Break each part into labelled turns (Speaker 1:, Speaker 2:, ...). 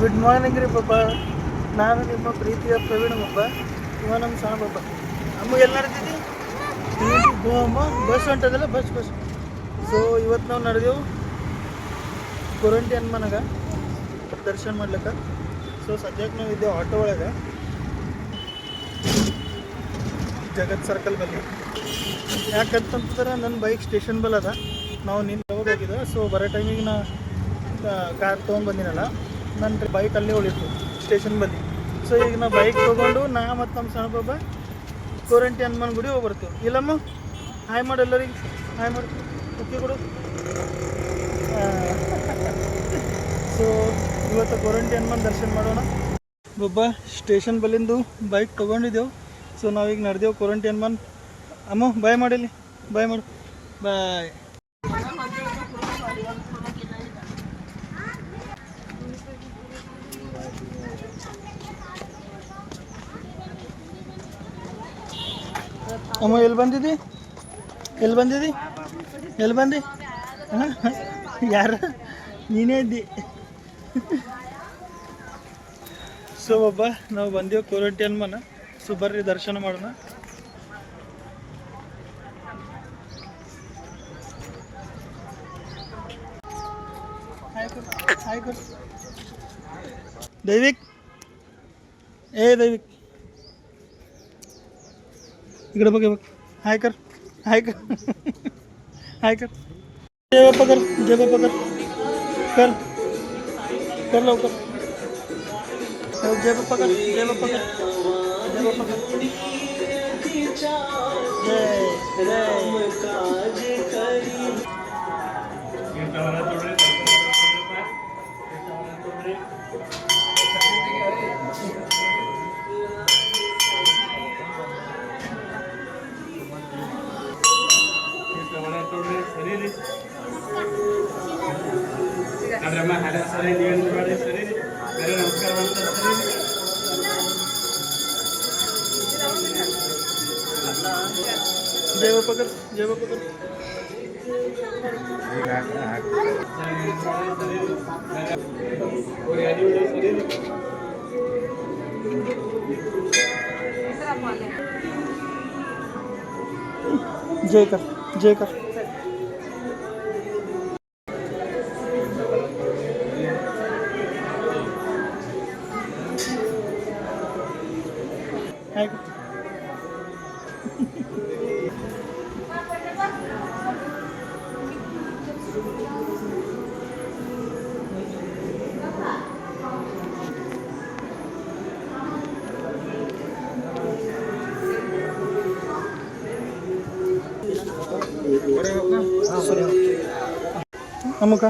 Speaker 1: Good morning ರೀ ಪಾಪ. ನಾನು ನಿಮ್ಮ ಪ್ರೀತಿಯ ಪ್ರವೀಣ್ ಪಾಪ. ಇವ ನಮ್ಮ ಸಣ್ಣ ಪಾಪ. ಅಮ್ಮ ಎಲ್ಲಾರ್ತಿದ್ದಿ ಅಮ್ಮ ಬಸ್ ಹೊಂಟದಲ್ಲ, ಬಸ್. ಸೊ ಇವತ್ತು ನಾವು ನಡೆದೆವು ಕೊರಂಟಿ ಹನುಮನಗೆ ದರ್ಶನ ಮಾಡ್ಲಿಕ್ಕೆ. ಸೊ ಸದ್ಯಕ್ಕೆ ನಾವು ಇದ್ದೇವೆ ಆಟೋ ಒಳಗೆ, ಜಗತ್ ಸರ್ಕಲ್ ಬಲ್ಲಿ. ಯಾಕಂತಂದ್ರೆ ನನ್ನ ಬೈಕ್ ಸ್ಟೇಷನ್ ಬಲ್ ಅದ. ನಾವು ಹೋಗಿದ್ದೆ. ಸೊ ಬರೋ ಟೈಮಿಗೆ ನಾ ಕಾರ್ ತೊಗೊಂಡು ಬಂದಿನಲ್ಲ, ನನ್ನ ಬೈಕ್ ಅಲ್ಲೇ ಉಳಿತು ಸ್ಟೇಷನ್ ಬಲ್ಲಿ. ಸೊ ಈಗ ನಾವು ಬೈಕ್ ತೊಗೊಂಡು ನಾ ಮತ್ತು ನಮ್ಮ ಸಣ್ಣ ಬಾಬಾ ಕೊರಂಟಿ ಹನುಮಾನ್ ಗುಡಿ ಹೋಗಿ ಬರ್ತೀವಿ. ಇಲ್ಲಮ್ಮ ಹಾಯ್ ಮಾಡಿ ಎಲ್ಲರಿಗೆ, ಹಾಯ್ ಮಾಡಿ ಉಕ್ಕಿ ಕೊಡು. ಸೊ ಇವತ್ತು ಕೊರಂಟಿ ಹನುಮಾನ್ ದರ್ಶನ ಮಾಡೋಣ. ಬಾಬಾ ಸ್ಟೇಷನ್ ಬಲ್ಲಿಂದು ಬೈಕ್ ತೊಗೊಂಡಿದ್ದೆವು. ಸೊ ನಾವೀಗ ನಡೆದೆವು ಕೊರಂಟಿ ಹನುಮಾನ್. ಅಮ್ಮ ಬಾಯ್ ಮಾಡಿಲಿ, ಬಾಯ್ ಮಾಡು, ಬಾಯ್. ಅಮ್ಮ ಎಲ್ಲಿ ಬಂದಿದ್ದಿ, ಎಲ್ಲಿ ಬಂದಿ? ಹಾಂ ಯಾರ ನೀನೇ ಇದ್ದಿ. ಸೊ ಒಬ್ಬ ನಾವು ಬಂದೆವು ಕೊರಂಟಿ ಹನುಮಾನ. ಸೊ ಬರ್ರಿ ದರ್ಶನ ಮಾಡೋಣ. ಹಾಯ್ ಕೊಡು ದೈವಿಕ್. ದೈವಿಕ್ इकडे बघ, हाय कर. जय बाप्पा कर लवकर. जय बाप्पा कर. जय बाप्पा कर. जय कर. ಅಮ್ಮಕ್ಕ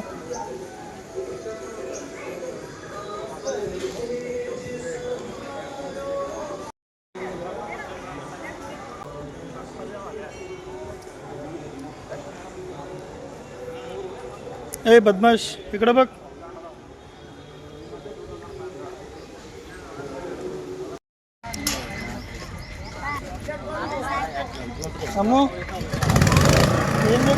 Speaker 1: बदमाश इकडे बघ. अम्मू ಏನು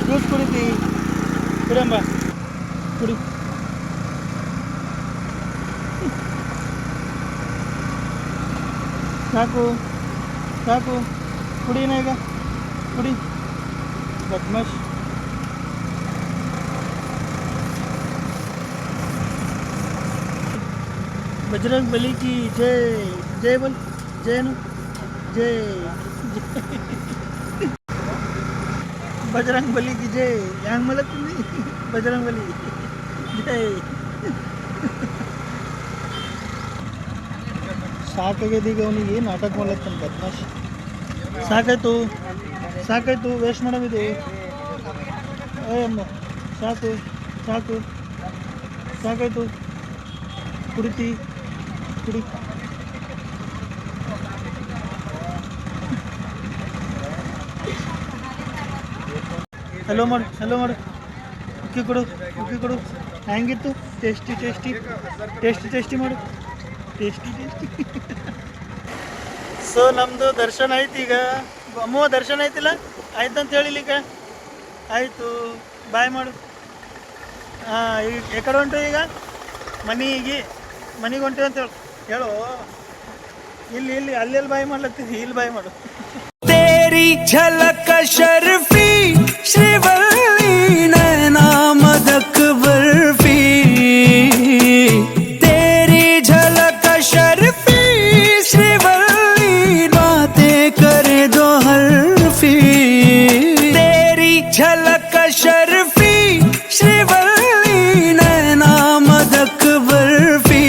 Speaker 1: ಜ್ಯೂಸ್ ಕುಡಿತಿ ಕುಡಿಯಮ್ಮ, ಕುಡಿ. ಸಾಕು ಕುಡಿನ ಈಗ, ಕುಡಿ. ಬದ್ಮಾಶ್. बजरंग बली की जय बोल. जय बजरंग बली की जय. यांग मला तुम्ही बजरंग बली जय. ಸಾಕಾಗಿದೆ ಅವನಿಗೆ ನಾಟಕ ಮಾಡ್ಲತ್ತಾನ ಬದ್ಮಾಶ್. ಸಾಕಾಯ್ತು ವೇಸ್ಟ್ ಮಾಡವಿದೆ. ಅಮ್ಮ ಸಾಕಾಯ್ತು ಕುಡಿ. ಹಲೋ ಮಾಡು ಉಕ್ಕಿ ಕೊಡು. ಹೆಂಗಿತ್ತು? ಟೇಸ್ಟಿ ಮಾಡು. ಟೇಸ್ಟಿ. ಸೊ ನಮ್ಮದು ದರ್ಶನ ಐತಿ ಈಗ. ಅಮ್ಮ ದರ್ಶನ ಐತಿಲ್ಲ. ಆಯ್ತಂತ ಹೇಳಿಲಿಕ್ಕೆ ಆಯಿತು, ಬಾಯ್ ಮಾಡು. ಹಾಂ, ಈಗ ಎಕಡೆ ಹೊಂಟು ಈಗ? ಮನೆಗೆ ಹೊಂಟು ಅಂತ ಹೇಳು. ಇಲ್ಲಿ ಅಲ್ಲೆಲ್ಲಿ ಬಾಯ್ ಮಾಡ್ಲತ್ತೀವಿ, ಇಲ್ಲಿ ಬಾಯ್ ಮಾಡು.
Speaker 2: तेरी झलक शर्फी श्रीवल्ली नैना मदक बर्फी, तेरी झलक शर्फी श्रीवल्ली बातें करे दो हल्फी, तेरी झलक शर्फी श्रीवल्ली नैना मदक बर्फी,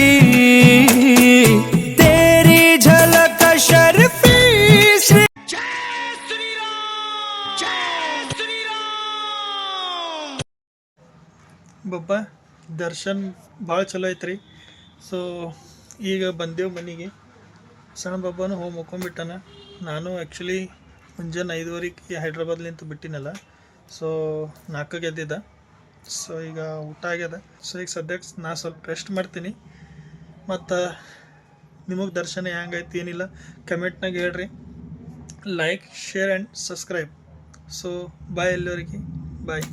Speaker 2: तेरी झलक शर्फी श्री
Speaker 1: ಬಬ್ಬ ದರ್ಶನ್ ಭಾಳ ಚಲೋ ಐತ್ರಿ. ಸೊ ಈಗ ಬಂದೇವು ಮನೆಗೆ. ಸಣ್ಣ ಬಬ್ಬನು ಹೋಗಿ ಮುಕ್ಕೊಂಬಿಟ್ಟಾನ. ನಾನು ಆ್ಯಕ್ಚುಲಿ ಮುಂಜಾನೆ 5:30 ಹೈದ್ರಾಬಾದ್ಲಿಂತ ಬಿಟ್ಟಿನಲ್ಲ. ಸೊ 4ಕ್ಕೆ ಎದ್ದಿದ್ದ. ಸೊ ಈಗ ಊಟ ಆಗ್ಯದ. ಸೊ ಈಗ ಸದ್ಯಕ್ಕೆ ನಾ ಸ್ವಲ್ಪ ರೆಸ್ಟ್ ಮಾಡ್ತೀನಿ. ಮತ್ತು ನಿಮಗೆ ದರ್ಶನ ಹೆಂಗೈತಿ ಏನಿಲ್ಲ ಕಮೆಂಟ್ನಾಗ ಹೇಳ್ರಿ. Like, share and subscribe. So bye ಎಲ್ಲರಿಗೆ, ಬಾಯ್.